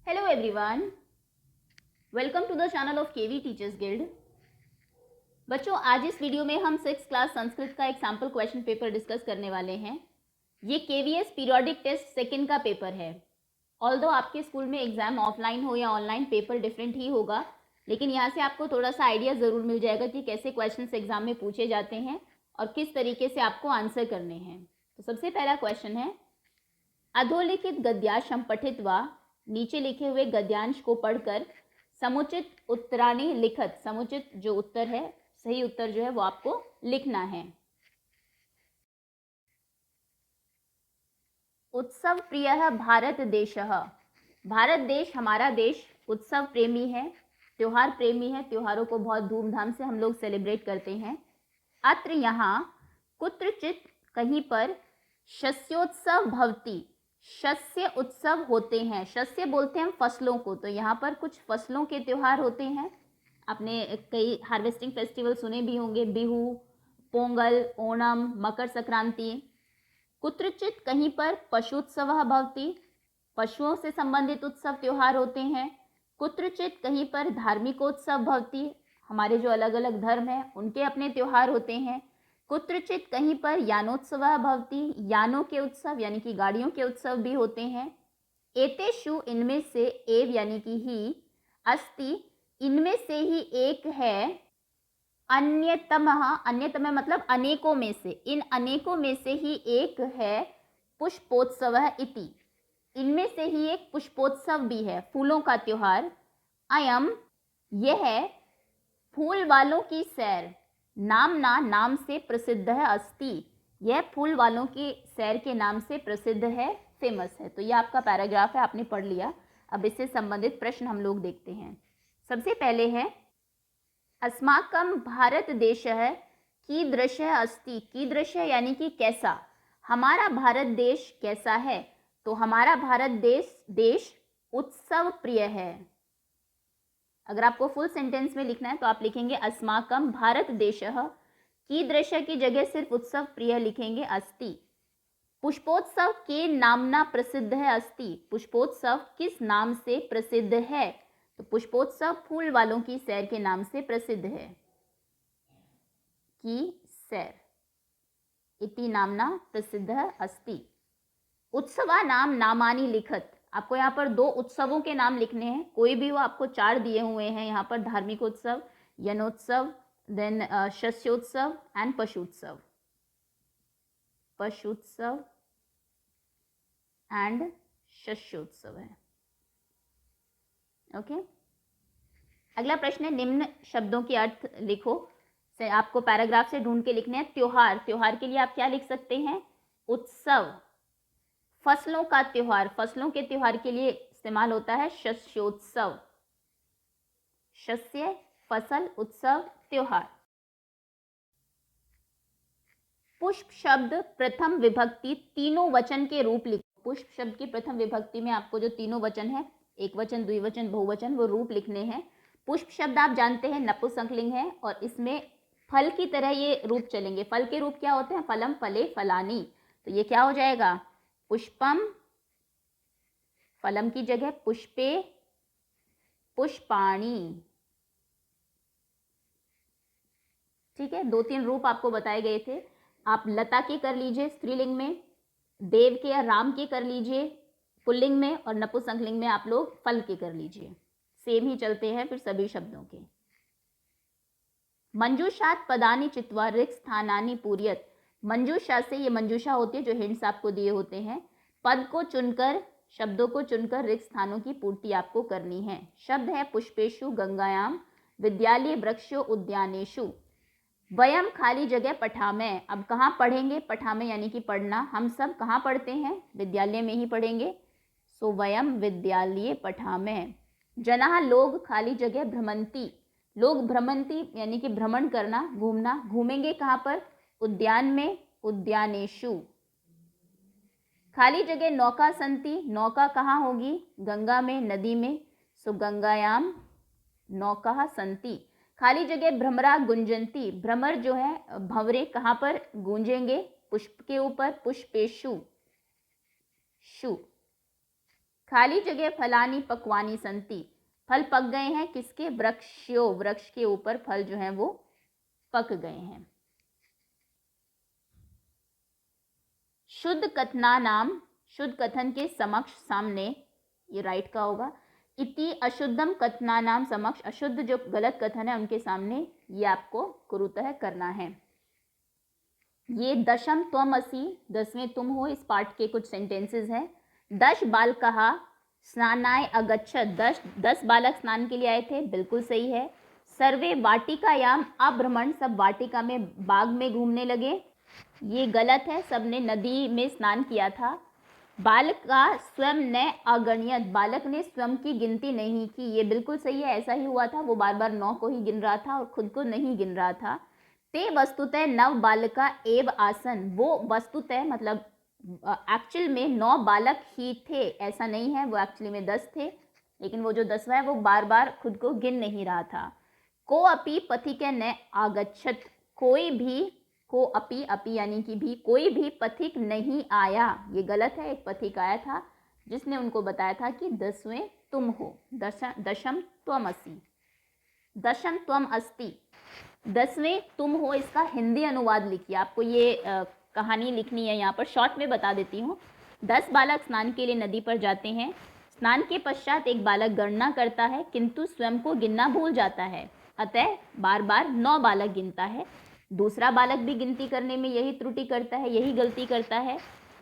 Hello everyone, welcome to the channel of KV teachers guild. बच्चों, आज इस video में हम 6th क्लास संस्कृत का एक सैम्पल क्वेश्चन पेपर डिस्कस करने वाले हैं। ये केवीएस पीरियोडिक टेस्ट सेकंड का पेपर है। ऑल्दो आपके स्कूल में एग्जाम ऑफलाइन हो या ऑनलाइन, पेपर डिफरेंट ही होगा, लेकिन यहाँ से आपको थोड़ा सा आइडिया ज़रूर मिल जाएगा कि कैसे क्वेश्चन एग्जाम में पूछे जाते हैं और किस तरीके से आपको आंसर करने हैं। तो सबसे पहला क्वेश्चन है, अधोलिखित गद्यांश पठित व नीचे लिखे हुए गद्यांश को पढ़कर समुचित उत्तराणी लिखत, समुचित जो उत्तर है, सही उत्तर जो है वो आपको लिखना है। उत्सव प्रिय भारत देश, भारत देश हमारा देश उत्सव प्रेमी है, त्योहार प्रेमी है, त्योहारों को बहुत धूमधाम से हम लोग सेलिब्रेट करते हैं। अत्र यहाँ कुत्रचित कहीं पर शस्योत्सव भवति, शस्य उत्सव होते हैं। शस्य बोलते हैं हम फसलों को, तो यहाँ पर कुछ फसलों के त्योहार होते हैं। आपने कई हार्वेस्टिंग फेस्टिवल सुने भी होंगे, बिहू, पोंगल, ओणम, मकर संक्रांति। कुत्रचित कहीं पर पशुत्सव भवति, पशुओं से संबंधित उत्सव त्योहार होते हैं। कुत्रचित कहीं पर धार्मिकोत्सव भवति, हमारे जो अलग अलग धर्म हैं उनके अपने त्योहार होते हैं। कुत्रचित कहीं पर यानोत्सव भवति, यानों के उत्सव यानी कि गाड़ियों के उत्सव भी होते हैं। एतेषु इनमें से, एव यानी कि ही, अस्ति इनमें से ही एक है, अन्यतमः, अन्यतम मतलब अनेकों में से, इन अनेकों में से ही एक है पुष्पोत्सव इति, इनमें से ही एक पुष्पोत्सव भी है, फूलों का त्योहार। अयम, यह फूल वालों की सैर, नामना, नाम से प्रसिद्ध है, अस्ति, यह फूल वालों की सैर के नाम से प्रसिद्ध है, फेमस है। तो ये आपका पैराग्राफ है, आपने पढ़ लिया। अब इससे संबंधित प्रश्न हम लोग देखते हैं। सबसे पहले है, अस्माकं भारत देशः कीदृशः अस्ति, कीदृशः यानी कि कैसा, हमारा भारत देश कैसा है। तो हमारा भारत देश उत्सव प्रिय है। अगर आपको फुल सेंटेंस में लिखना है तो आप लिखेंगे अस्माकं भारत देशः, कीदृशः की जगह सिर्फ उत्सव प्रिय लिखेंगे, अस्ति। पुष्पोत्सव के नामना प्रसिद्ध है, अस्ति, पुष्पोत्सव किस नाम से प्रसिद्ध है। तो पुष्पोत्सव फूल वालों की सैर के नाम से प्रसिद्ध है, की सैर, इति नामना प्रसिद्ध अस्ति। उत्सवा नाम नामानि लिखत, आपको यहाँ पर 2 उत्सवों के नाम लिखने हैं, कोई भी वो, आपको 4 दिए हुए हैं यहाँ पर, धार्मिक उत्सव, यनोत्सव, देन शस्योत्सव एंड पशुत्सव, पशुत्सव एंड शस्योत्सव है। ओके, अगला प्रश्न है, निम्न शब्दों के अर्थ लिखो। से आपको पैराग्राफ से ढूंढ के लिखने हैं। त्योहार, त्योहार के लिए आप क्या लिख सकते हैं, उत्सव। फसलों का त्योहार, फसलों के त्योहार के लिए इस्तेमाल होता है शस्योत्सव, शस्य, फसल, उत्सव, त्योहार। पुष्प शब्द प्रथम विभक्ति तीनों वचन के रूप लिखो। पुष्प शब्द की प्रथम विभक्ति में आपको जो तीनों वचन है, एक वचन, द्विवचन, बहुवचन, वो रूप लिखने हैं। पुष्प शब्द आप जानते हैं नपुंसकलिंग है, और इसमें फल की तरह ये रूप चलेंगे। फल के रूप क्या होते हैं, फलम, फले, फलानी। तो ये क्या हो जाएगा, पुष्पम, फलम की जगह पुष्पे, पुष्पाणी। ठीक है, 2-3 रूप आपको बताए गए थे। आप लता के कर लीजिए स्त्रीलिंग में, देव के या राम के कर लीजिए पुल्लिंग में, और नपुंसकलिंग में आप लोग फल के कर लीजिए। सेम ही चलते हैं फिर सभी शब्दों के। मंजूषात पदानि चित्वा रिक्त स्थानानि पूर्यत, मंजूषा से, ये मंजूषा होती है जो हिंट्स आपको दिए होते हैं, पद को चुनकर, शब्दों को चुनकर रिक्त स्थानों की पूर्ति आपको करनी है। शब्द है पुष्पेशु, गंगायाम, विद्यालय, वृक्षो, उद्यानेशु। वयम खाली जगह पठामें, अब कहाँ पढ़ेंगे, पठामें यानी कि पढ़ना, हम सब कहाँ पढ़ते हैं, विद्यालय में ही पढ़ेंगे। सो वयम विद्यालय पठामें। जनाः लोग खाली जगह भ्रमंती, लोग भ्रमंती यानी कि भ्रमण करना, घूमना, घूमेंगे कहाँ पर, उद्यान में, उद्यानेशु। खाली जगह नौका संति, नौका कहाँ होगी, गंगा में, नदी में। सो गंगायाम नौका संति। खाली जगह भ्रमरा गुंजंती, भ्रमर जो है, भंवरे कहाँ पर गूंजेंगे, पुष्प के ऊपर, पुष्पेशु, शु। खाली जगह फलानी पक्वानी संति, फल पक गए हैं किसके, वृक्षो, वृक्ष के ऊपर फल जो हैं वो पक गए हैं। शुद्ध कथनानाम, शुद्ध कथन के समक्ष, सामने, ये राइट का होगा। इति अशुद्धम कथनानाम समक्ष, अशुद्ध जो गलत कथन है उनके सामने, ये आपको कुरुतः करना है। ये दशम त्वम असि, 10वें तुम हो, इस पार्ट के कुछ सेंटेंसेस हैं। 10 बालकः स्नानाय अगच्छत, 10 बालक स्नान के लिए आए थे, बिल्कुल सही है। सर्वे वाटिकायाम अभ्रमण, सब वाटिका में, बाग में घूमने लगे, ये गलत है, सबने नदी में स्नान किया था। बालक का स्वयं ने अगण्यत, बालक ने स्वयं की गिनती नहीं की, ये बिल्कुल सही है, ऐसा ही हुआ था, वो बार बार 9 को ही गिन रहा था और खुद को नहीं गिन रहा था। ते वस्तुतः नव बालका एव आसन, वो वस्तुतः मतलब एक्चुअल में 9 बालक ही थे, ऐसा नहीं है, वो एक्चुअली में 10 थे, लेकिन वो जो 10वां है वो बार बार खुद को गिन नहीं रहा था। को अपि पथिके न आगच्छत, कोई भी, को अपि, अपि यानी कि भी, कोई भी पथिक नहीं आया, ये गलत है, एक पथिक आया था जिसने उनको बताया था कि 10वें तुम हो। दशम त्वम असि, दशम त्वम अस्ति, 10वें तुम हो, इसका हिंदी अनुवाद लिखिए। आपको ये कहानी लिखनी है, यहाँ पर शॉर्ट में बता देती हूँ। 10 बालक स्नान के लिए नदी पर जाते हैं। स्नान के पश्चात एक बालक गणना करता है किंतु स्वयं को गिनना भूल जाता है, अतः बार बार 9 बालक गिनता है। दूसरा बालक भी गिनती करने में यही त्रुटि करता है, यही गलती करता है।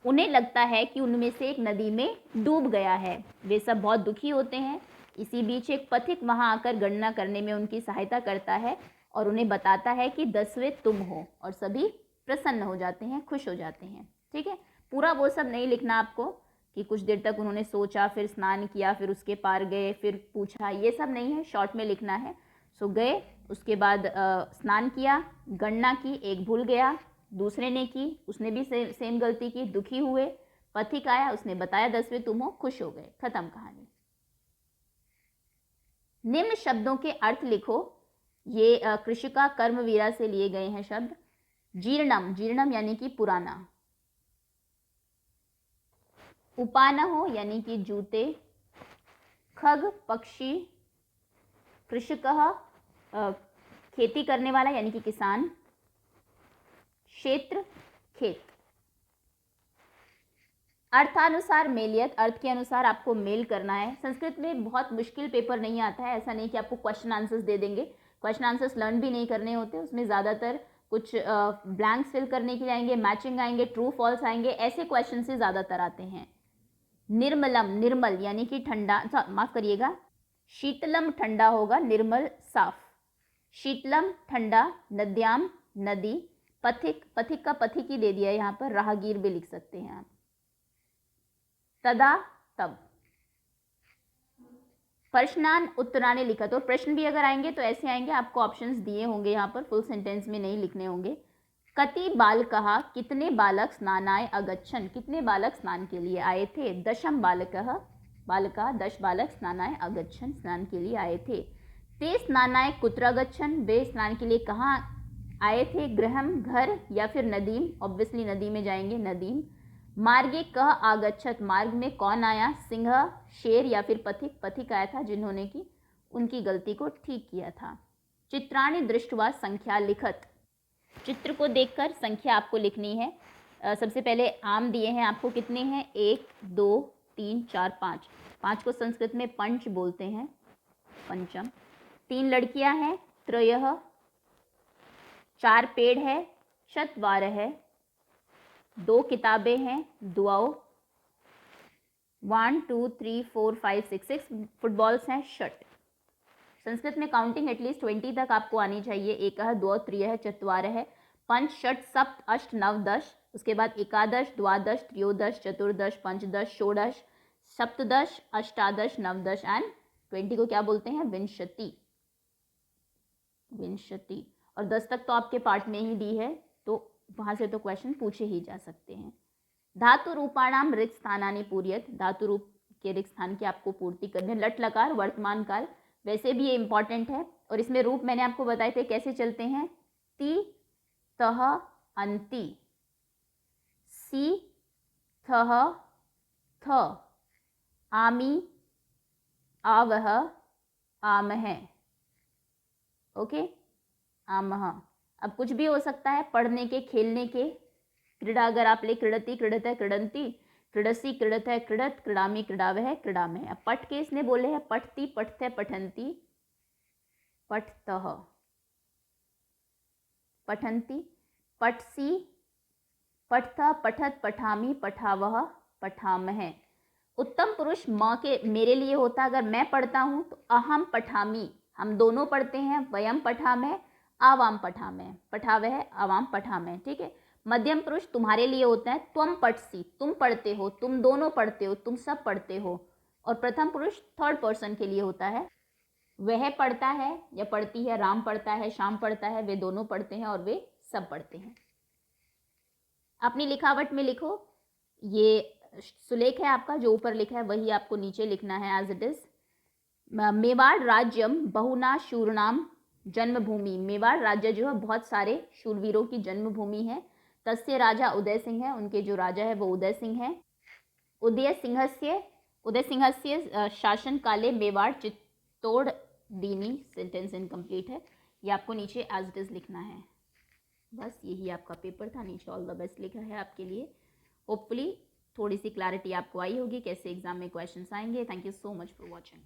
उन्हें लगता है कि उनमें से एक नदी में डूब गया है, वे सब बहुत दुखी होते हैं। इसी बीच एक पथिक वहां आकर गणना करने में उनकी सहायता करता है और उन्हें बताता है कि 10वें तुम हो, और सभी प्रसन्न हो जाते हैं, खुश हो जाते हैं। ठीक है, पूरा वो सब नहीं लिखना आपको कि कुछ देर तक उन्होंने सोचा, फिर स्नान किया, फिर उसके पार गए, फिर पूछा, ये सब नहीं है, शॉर्ट में लिखना है। सो गए, उसके बाद स्नान किया, गणना की, एक भूल गया, दूसरे ने की, उसने भी सेम गलती की, दुखी हुए, पथिक आया, उसने बताया 10वें तुम हो, खुश हो गए, खत्म कहानी। निम्न शब्दों के अर्थ लिखो। ये कृषिका कर्मवीरा से लिए गए हैं शब्द। जीर्णम, जीर्णम यानी कि पुराना। उपानहो यानी कि जूते। खग पक्षी। कृषकः खेती करने वाला यानी कि किसान। क्षेत्र खेत। अर्थानुसार मेलियत, अर्थ के अनुसार आपको मेल करना है। संस्कृत में बहुत मुश्किल पेपर नहीं आता है, ऐसा नहीं कि आपको क्वेश्चन आंसर्स दे देंगे, क्वेश्चन आंसर्स लर्न भी नहीं करने होते, उसमें ज़्यादातर कुछ ब्लैंक्स फिल करने के लिए आएंगे, मैचिंग आएंगे, ट्रू फॉल्स आएंगे, ऐसे क्वेश्चन से ज़्यादातर आते हैं। निर्मलम, निर्मल यानी कि ठंडा, माफ करिएगा, शीतलम ठंडा होगा, निर्मल साफ। शीतलम ठंडा। नद्याम नदी। पथिक, पथिक का पथिक ही दे दिया यहाँ पर, राहगीर भी लिख सकते हैं आप। तदा तब। प्रश्नान उत्तराने लिखा, तो प्रश्न भी अगर आएंगे तो ऐसे आएंगे, आपको ऑप्शंस दिए होंगे यहाँ पर, फुल सेंटेंस में नहीं लिखने होंगे। कति बालकः, कितने बालक, स्नानाय अगच्छन्, कितने बालक स्नान के लिए आए थे। दशम बालकः, बालका 10 बालक, स्नानाय अगच्छन्, स्नान के लिए आए थे। ते स्नानाय कुत्र अगच्छन्, वे स्नान के लिए कहाँ आए थे, गृहम घर, या फिर नदीम, ऑब्वियसली नदी में जाएंगे, नदीम। मार्गे कह आगच्छत, मार्ग में कौन आया, सिंह, शेर, या फिर पथिक, पथिक आया था जिन्होंने की उनकी गलती को ठीक किया था। चित्राणि दृष्टवा संख्या लिखत, चित्र को देखकर संख्या आपको लिखनी है। सबसे पहले आम दिए हैं आपको, कितने हैं, 1 2 3 4 5, 5 को संस्कृत में पंच बोलते हैं, पंचम। 3 लड़कियां हैं, त्रयः। 4 पेड़ है, चत्वारः है। 2 किताबें हैं, द्वौ। 1 2 3 4 5 6, 6 फुटबॉल्स हैं, षट। संस्कृत में काउंटिंग एटलीस्ट 20 तक आपको आनी चाहिए। एकः द्वौ त्रयः चत्वारः पंच षट सप्त अष्ट नव 10, उसके बाद एकादश द्वादश त्रयोदश चतुर्दश पंचदश षोडश सप्तदश अष्टादश नवदश एंड 20 को क्या बोलते हैं, विंशति, विंशति। और 10 तक तो आपके पार्ट में ही दी है, तो वहां से तो क्वेश्चन पूछे ही जा सकते हैं। धातु रूपाणाम रिक्त स्थानानि पूर्यत, धातु रूप के रिक्त स्थान की आपको पूर्ति करनी है। लट लकार वर्तमान काल, वैसे भी ये इंपॉर्टेंट है, और इसमें रूप मैंने आपको बताए थे कैसे चलते हैं। ति तह अंति, सी थह थ, आमी, आवह, आमह। ओके, आमह। अब कुछ भी हो सकता है, पढ़ने के, खेलने के। क्रीड़ा अगर आप ले, क्रीडति, क्रीडत, क्रीडंती, क्रीडसी, क्रीडत, क्रीडत, क्रीडामी, क्रीडावह, क्रीडामः। अब पठ के इसने बोले हैं, पठती, पठते, पठंती, पठतः, पठंती, पठसी, पठता, पठत, पठामी, पठावह, पठामह। उत्तम पुरुष म के मेरे लिए होता है, अगर मैं पढ़ता हूं तो अहम पठामी, हम दोनों पढ़ते हैं, वयम पठामह, आवाम पठामह, पठावह, आवाम पठामह। ठीक है। मध्यम पुरुष तुम्हारे लिए होता है, त्वम पठसी, तुम पढ़ते हो, तुम दोनों पढ़ते हो, तुम सब पढ़ते हो। और प्रथम पुरुष थर्ड पर्सन के लिए होता है, वह पढ़ता है या पढ़ती है, राम पढ़ता है, श्याम पढ़ता है, वे दोनों पढ़ते हैं और वे सब पढ़ते हैं। अपनी लिखावट में लिखो, ये सुलेख है आपका, जो ऊपर लिखा है वही आपको नीचे लिखना है एज इट इज। मेवाड़ राज्यम बहुना शूरनाम जन्मभूमि। मेवाड़ राज्य जो है बहुत सारे शूरवीरों की जन्मभूमि है। तस्य राजा उदय सिंह है, उनके जो राजा है वो उदय सिंह है। उदय सिंहस्य शासन काले मेवाड़ चित्तौड़ दीनी। सेंटेंस इनकम्प्लीट है, ये आपको नीचे एज इट इज लिखना है। बस यही आपका पेपर था, नीचे ऑल द बेस्ट लिखा है आपके लिए। होपफुली थोड़ी सी क्लैरिटी आपको आई होगी कैसे एग्जाम में क्वेश्चंस आएंगे। Thank you so much for watching.